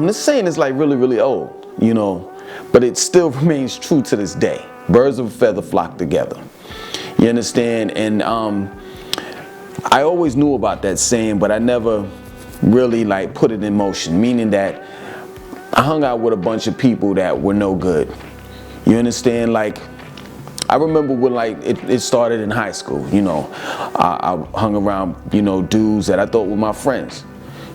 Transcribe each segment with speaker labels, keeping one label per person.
Speaker 1: This saying is like really, really old, but it still remains true to this day. Birds of a feather flock together. You understand? And I always knew about that saying, but I never really like put it in motion, meaning that I hung out with a bunch of people that were no good. You understand? Like, I remember when it started in high school, I hung around, dudes that I thought were my friends,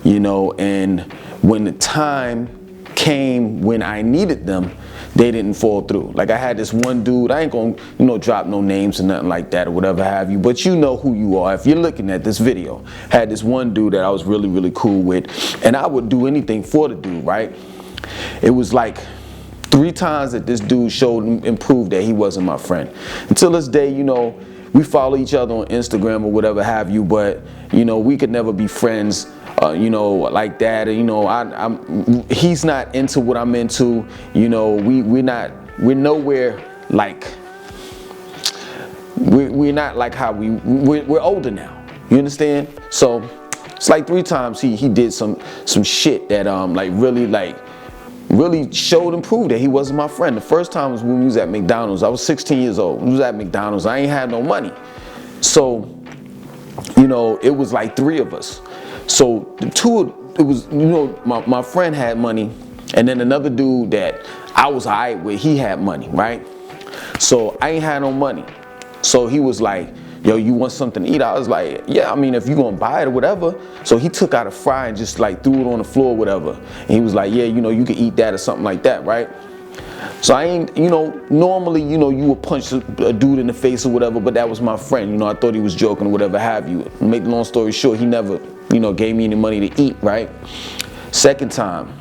Speaker 1: and when the time came when I needed them, they didn't fall through. Like, I had this one dude, I ain't gonna, drop no names or nothing like that or whatever have you, but you know who you are if you're looking at this video. Had this one dude that I was really, really cool with, and I would do anything for the dude, right? It was like 3 times that this dude showed and proved that he wasn't my friend. Until this day, we follow each other on Instagram or whatever have you, but we could never be friends, like that. He's not into what I'm into. We're nowhere like, we're not like how we're older now. You understand? So it's like 3 times he did some shit that really showed and proved that he wasn't my friend. The first time was when we was at McDonald's. I was 16 years old. We was at McDonald's. I ain't had no money. So, it was like 3 of us. So my friend had money, and then another dude that I was alright with, he had money, right? So I ain't had no money. So he was like, yo, you want something to eat? I was like, yeah, I mean, if you gonna buy it or whatever. So he took out a fry and just like threw it on the floor or whatever. And he was like, yeah, you can eat that or something like that, right? So I ain't, normally, you would punch a dude in the face or whatever, but that was my friend. I thought he was joking or whatever have you. Make the long story short, he never, gave me any money to eat, right? Second time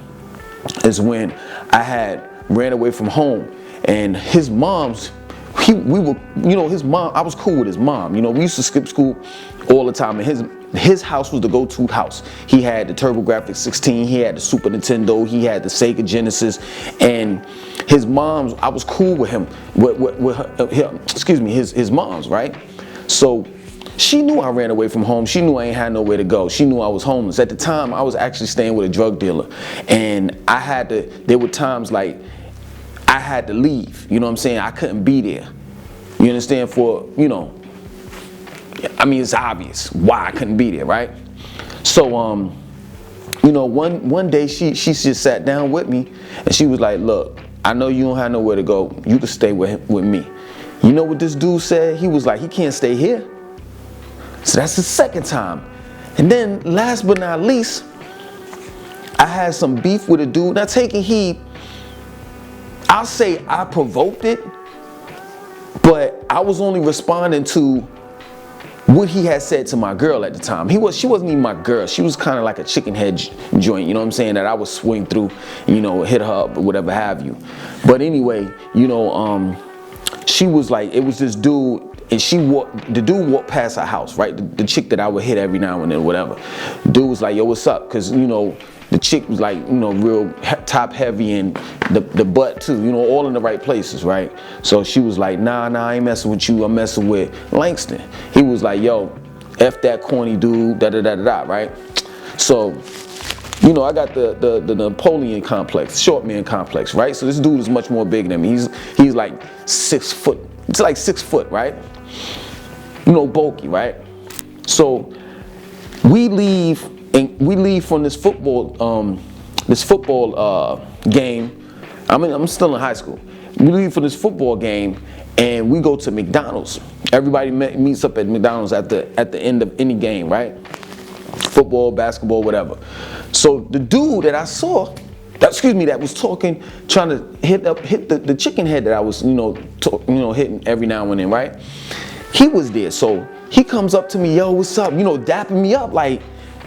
Speaker 1: is when I ran away from home, and his mom's, his mom, I was cool with his mom. We used to skip school all the time, and his house was the go-to house. He had the TurboGrafx 16, he had the Super Nintendo, he had the Sega Genesis, and his mom's, I was cool with him, his mom's, right? So she knew I ran away from home. She knew I ain't had nowhere to go. She knew I was homeless. At the time, I was actually staying with a drug dealer, and there were times like I had to leave, I couldn't be there. You understand? It's obvious why I couldn't be there, right? So, one day she just sat down with me, and she was like, look, I know you don't have nowhere to go. You can stay with me. You know what this dude said? He was like, he can't stay here. So that's the second time. And then last but not least, I had some beef with a dude. Now taking heed, I'll say I provoked it, but I was only responding to what he had said to my girl at the time. She wasn't even my girl. She was kind of like a chicken head joint, that I would swing through, hit her up or whatever have you. But anyway, she was like, it was this dude, and the dude walked past her house, right? The chick that I would hit every now and then, whatever. Dude was like, yo, what's up? Cause the chick was like, real top heavy, and the butt too, all in the right places, right? So she was like, nah, I ain't messing with you, I'm messing with Langston. He was like, yo, F that corny dude, da-da-da-da-da, right? So, I got the Napoleon complex, short man complex, right? So this dude is much more bigger than me. He's like 6 foot, it's like 6 foot, right? Bulky, right? So we leave from this football game. I'm still in high school. We leave for this football game, and we go to McDonald's. Everybody meets up at McDonald's at the end of any game, right? Football, basketball, whatever. So the dude that I saw, that was talking, trying to hit the chicken head that I was, hitting every now and then, right? He was there. So he comes up to me, yo, what's up? Dapping me up like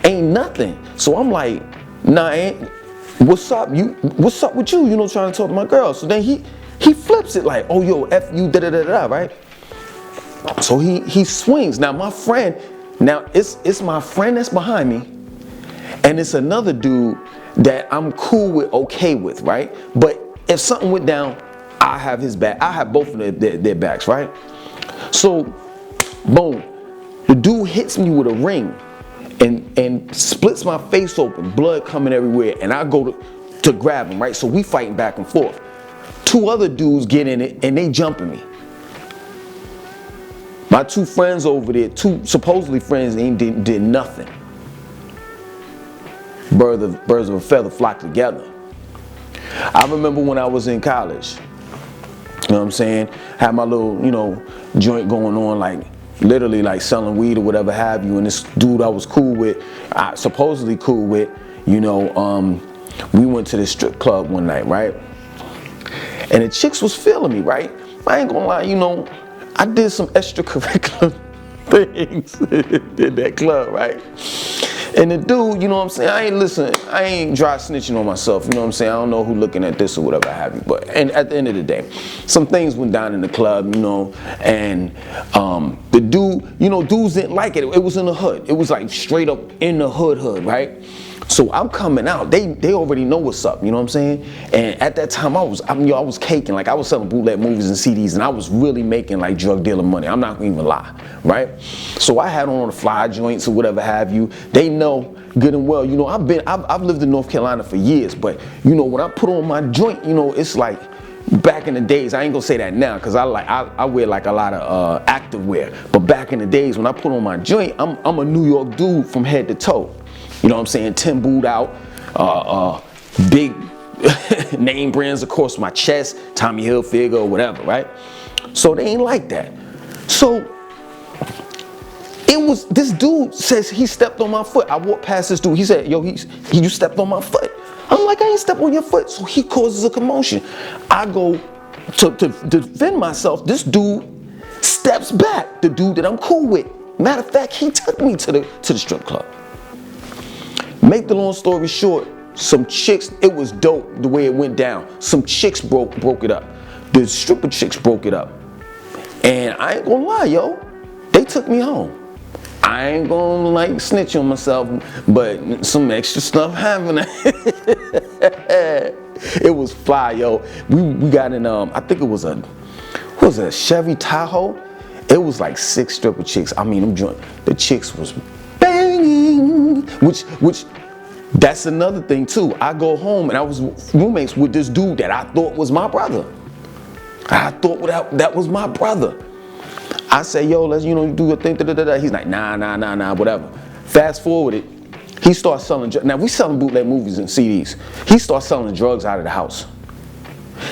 Speaker 1: ain't nothing. So I'm like, nah, what's up? What's up with you? Trying to talk to my girl. So then he flips it like, oh, yo, F you, da-da-da-da, right? So he swings. Now my friend, it's my friend that's behind me, and it's another dude that I'm cool with, okay with, right? But if something went down, I have his back. I have both of their backs, right? So, boom, the dude hits me with a ring and splits my face open, blood coming everywhere, and I go to grab him, right? So we fighting back and forth. 2 other dudes get in it and they jumping me. My 2 friends over there, 2 supposedly friends, ain't did nothing. Birds of a feather flock together. I remember when I was in college, you know what I'm saying? Had my little, joint going on, like literally like selling weed or whatever have you. And this dude I was cool with, supposedly cool with, we went to this strip club one night, right? And the chicks was feeling me, right? I ain't gonna lie, I did some extracurricular things in that club, right? And the dude, I ain't dry snitching on myself, I don't know who looking at this or whatever have you, but and at the end of the day, some things went down in the club, and the dude, dudes didn't like it. It was in the hood. It was like straight up in the hood, right? So I'm coming out. They already know what's up, you know what I'm saying? And at that time I was caking. Like I was selling bootleg movies and CDs, and I was really making like drug dealer money. I'm not gonna even lie, right? So I had on the fly joints or whatever have you. They know good and well, I've lived in North Carolina for years, but when I put on my joint, it's like back in the days, I ain't gonna say that now because I wear like a lot of active wear. But back in the days when I put on my joint, I'm a New York dude from head to toe. You know what I'm saying? Tim boot out, big name brands, of course, my chest, Tommy Hilfiger or whatever, right? So they ain't like that. So this dude says he stepped on my foot. I walked past this dude. He said, yo, you stepped on my foot. I'm like, I ain't stepped on your foot. So he causes a commotion. I go to defend myself. This dude steps back, the dude that I'm cool with. Matter of fact, he took me to the strip club. Make the long story short, some chicks, it was dope the way it went down. Some chicks broke it up. The stripper chicks broke it up. And I ain't gonna lie, yo, they took me home. I ain't gonna snitch on myself, but some extra stuff happened. It was fly, yo. We got in, I think it was a Chevy Tahoe. It was like 6 stripper chicks. I mean, the chicks was banging, which that's another thing too. I go home and I was roommates with this dude that I thought was my brother. I thought that was my brother. I say, yo, let's, do your thing, He's like, nah, whatever. Fast forward it, he starts selling, now we selling bootleg movies and CDs. He starts selling drugs out of the house.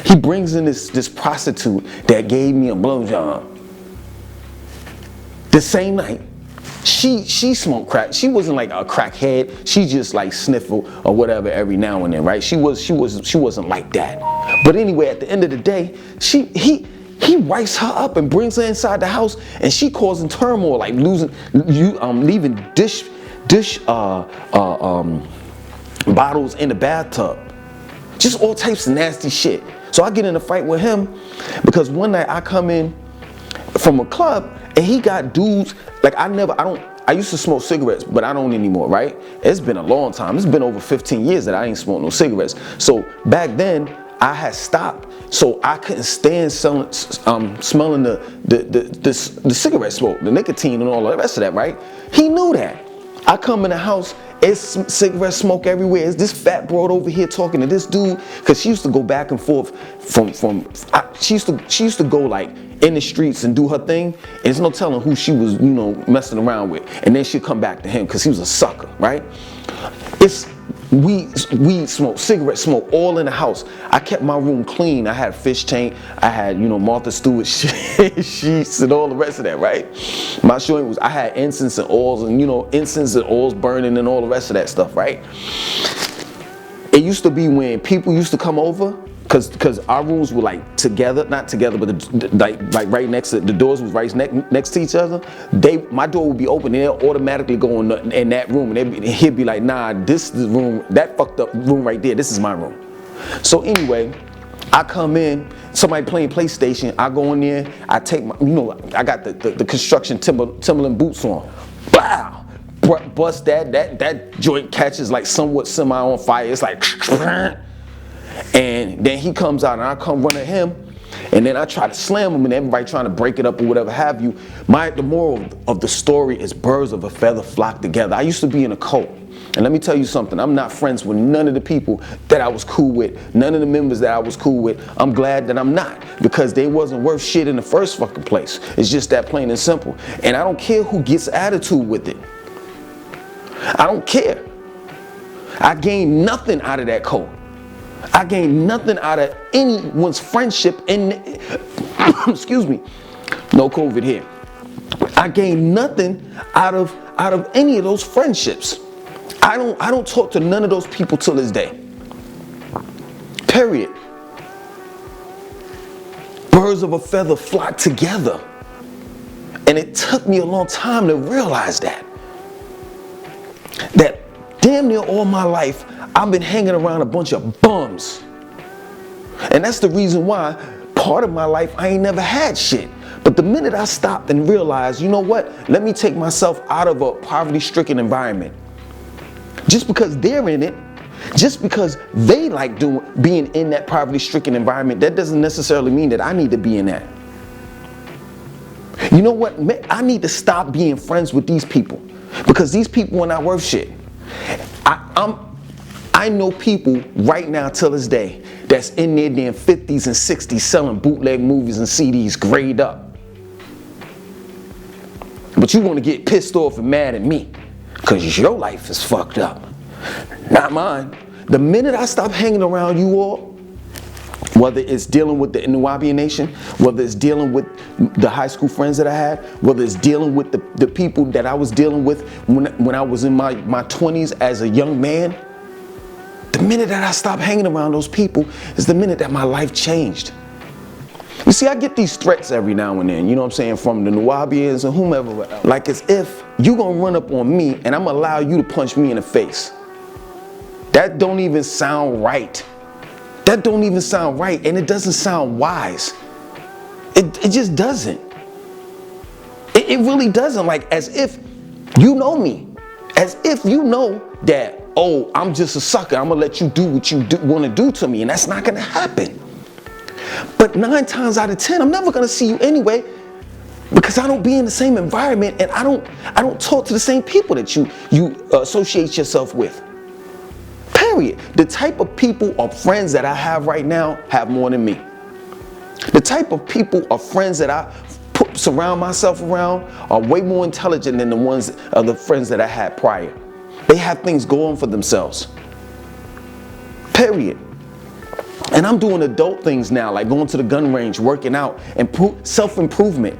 Speaker 1: He brings in this prostitute that gave me a blowjob. The same night, she smoked crack. She wasn't like a crackhead. She just like sniffle or whatever every now and then, right? She wasn't like that. But anyway, at the end of the day, he writes her up and brings her inside the house, and she causing turmoil, like leaving dish bottles in the bathtub. Just all types of nasty shit. So I get in a fight with him because one night I come in from a club and he got dudes, like I used to smoke cigarettes, but I don't anymore, right? It's been a long time. It's been over 15 years that I ain't smoked no cigarettes. So back then I had stopped, so I couldn't stand smelling the cigarette smoke, the nicotine and all the rest of that, right? He knew that. I come in the house, it's cigarette smoke everywhere. It's this fat broad over here talking to this dude, because she used to go back and forth she used to go like in the streets and do her thing, and there's no telling who she was, messing around with. And then she'd come back to him because he was a sucker, right? It's weed smoke, cigarette smoke, all in the house. I kept my room clean. I had a fish tank. I had, Martha Stewart sheets and all the rest of that, right? My joint was, I had incense and oils and, incense and oils burning and all the rest of that stuff, right? It used to be when people used to come over, because our rooms were like together, not together, but like right next to, the doors was right next to each other. My door would be open and they'll automatically go in that room, and he'd be like, nah, this is the room, that fucked up room right there, this is my room. So anyway, I come in, somebody playing PlayStation, I go in there, I take my, I got the construction Timberland boots on. Wow! Bust that joint catches like somewhat semi on fire. It's like, and then he comes out and I come run at him, and then I try to slam him and everybody trying to break it up or whatever have you. The moral of the story is birds of a feather flock together. I used to be in a cult. And let me tell you something, I'm not friends with none of the people that I was cool with, none of the members that I was cool with. I'm glad that I'm not, because they wasn't worth shit in the first fucking place. It's just that plain and simple. And I don't care who gets attitude with it. I don't care. I gained nothing out of that code. I gained nothing out of anyone's friendship in, excuse me, no COVID here. I gained nothing out of any of those friendships. I don't talk to none of those people till this day. Period. Birds of a feather flock together. And it took me a long time to realize that damn near all my life I've been hanging around a bunch of bums. And that's the reason why part of my life I ain't never had shit. But the minute I stopped and realized, you know what, let me take myself out of a poverty-stricken environment. Just because they're in it, just because they like being in that poverty-stricken environment, that doesn't necessarily mean that I need to be in that. You know what? I need to stop being friends with these people, because these people are not worth shit. I know people right now till this day that's in their damn 50s and 60s selling bootleg movies and CDs grayed up. But you want to get pissed off and mad at me because your life is fucked up. Not mine. The minute I stop hanging around you all, whether it's dealing with the Nubian Nation, whether it's dealing with the high school friends that I had, whether it's dealing with the people that I was dealing with when I was in my 20s as a young man, the minute that I stopped hanging around those people is the minute that my life changed. You see, I get these threats every now and then, you know what I'm saying, from the Nubians and whomever, like as if you gonna run up on me and I'm gonna allow you to punch me in the face. That don't even sound right. That don't even sound right, and it doesn't sound wise. It just doesn't. It really doesn't, like as if you know me. As if you know that, oh, I'm just a sucker, I'm gonna let you do what you want to do to me, and that's not gonna happen. But 9 times out of 10, I'm never gonna see you anyway, because I don't be in the same environment, and I don't talk to the same people that you associate yourself with. Period. The type of people or friends that I have right now have more than me. The type of people or friends that I surround myself around are way more intelligent than the friends that I had prior. They have things going for themselves. Period. And I'm doing adult things now, like going to the gun range, working out, and self-improvement.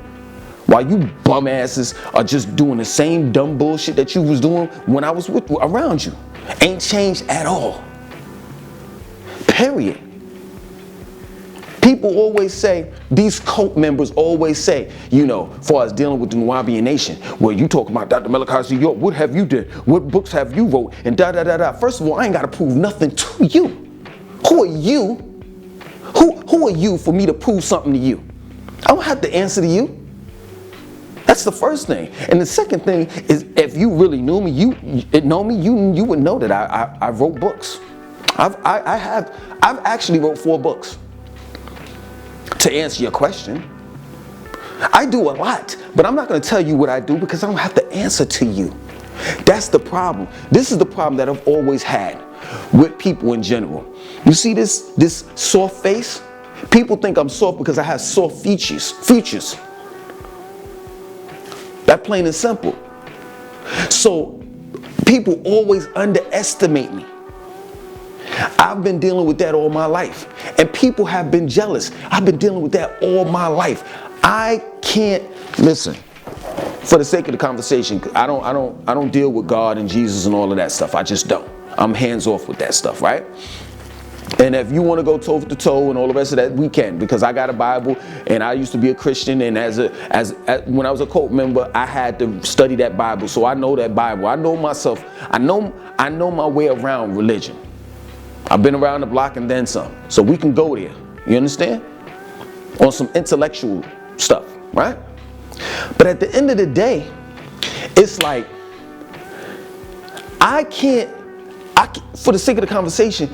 Speaker 1: While you bum asses are just doing the same dumb bullshit that you was doing when I was around you. Ain't changed at all. Period. People always say, these cult members always say, you know, as far as dealing with the Nubian Nation, well, you talking about Dr. Malachi, what have you done? What books have you wrote? And da-da-da-da. First of all, I ain't got to prove nothing to you. Who are you? Who are you for me to prove something to you? I don't have to answer to you. That's the first thing. And the second thing is, if you really knew me, you would know that I wrote books. I've actually wrote 4 books. To answer your question, I do a lot, but I'm not going to tell you what I do because I don't have to answer to you. That's the problem. This is the problem that I've always had with people in general. You see this soft face? People think I'm soft because I have soft features. That plain and simple. So people always underestimate me. I've been dealing with that all my life, and people have been jealous. I've been dealing with that all my life. I can't listen. For the sake of the conversation, I don't deal with God and Jesus and all of that stuff. I just don't. I'm hands off with that stuff, right? And if you want to go toe to toe and all the rest of that, we can, because I got a Bible and I used to be a Christian, and when I was a cult member, I had to study that Bible, so I know that Bible. I know myself. I know my way around religion. I've been around the block and then some, so we can go there. You understand? On some intellectual stuff, right? But at the end of the day, it's like I can't. For the sake of the conversation,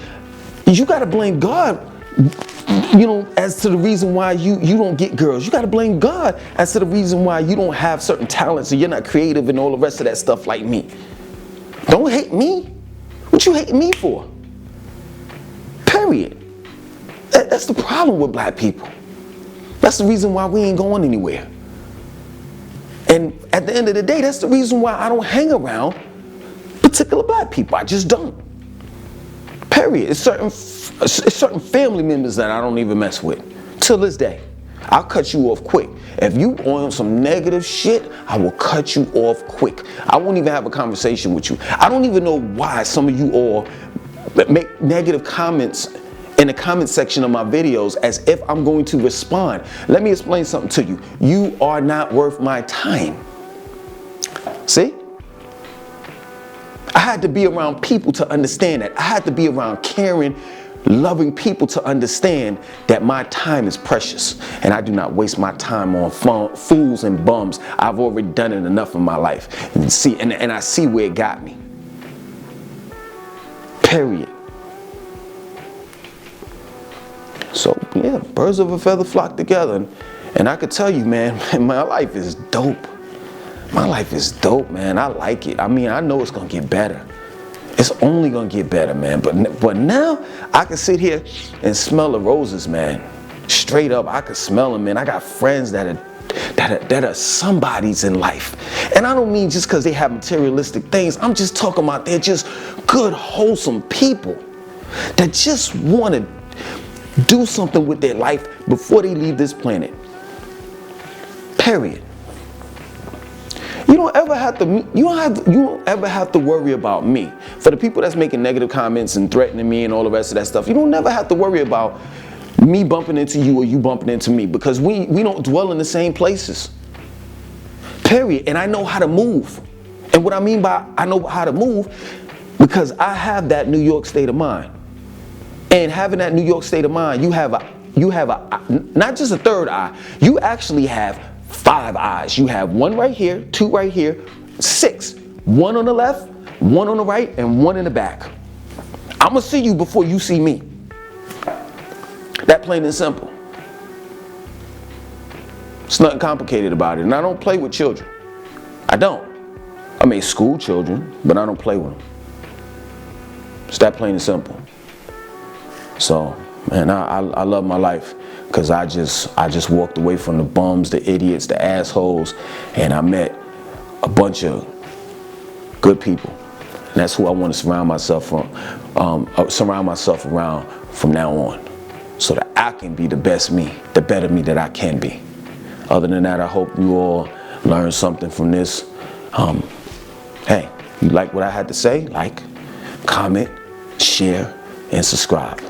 Speaker 1: you got to blame God, you know, as to the reason why you don't get girls. You got to blame God as to the reason why you don't have certain talents and you're not creative and all the rest of that stuff like me. Don't hate me. What you hating me for? Period. That's the problem with black people. That's the reason why we ain't going anywhere. And at the end of the day, that's the reason why I don't hang around particular black people. I just don't. Period. It's certain family members that I don't even mess with. Till this day. I'll cut you off quick. If you on some negative shit, I will cut you off quick. I won't even have a conversation with you. I don't even know why some of you all make negative comments in the comment section of my videos as if I'm going to respond. Let me explain something to you. You are not worth my time. See? I had to be around people to understand that. I had to be around caring, loving people to understand that my time is precious and I do not waste my time on fools and bums. I've already done it enough in my life. And see, and I see where it got me. Period. So yeah, birds of a feather flock together. And I could tell you, man, my life is dope. My life is dope, man. I like it. I mean, I know it's gonna get better. It's only gonna get better, man. But now I can sit here and smell the roses, man. Straight up, I can smell them, man. I got friends that are somebodies in life. And I don't mean just because they have materialistic things. I'm just talking about they're just good, wholesome people that just want to do something with their life before they leave this planet. Period. You don't ever have to worry about me. For the people that's making negative comments and threatening me and all the rest of that stuff, you don't never have to worry about me bumping into you or you bumping into me, because we don't dwell in the same places. Period. And I know how to move. And what I mean by I know how to move, because I have that New York state of mind. And having that New York state of mind, you have a not just a third eye, you actually have 5 eyes. You have one right here, 2 right here, 6. 1 on the left, 1 on the right, and 1 in the back. I'm gonna see you before you see me. That plain and simple. It's nothing complicated about it. And I don't play with children. I don't. I mean, school children, but I don't play with them. It's that plain and simple. So, man, I love my life, because I just walked away from the bums, the idiots, the assholes, and I met a bunch of good people. And that's who I want to surround myself around from now on, so that I can be the best me, the better me that I can be. Other than that, I hope you all learn something from this. Hey, you like what I had to say? Like, comment, share, and subscribe.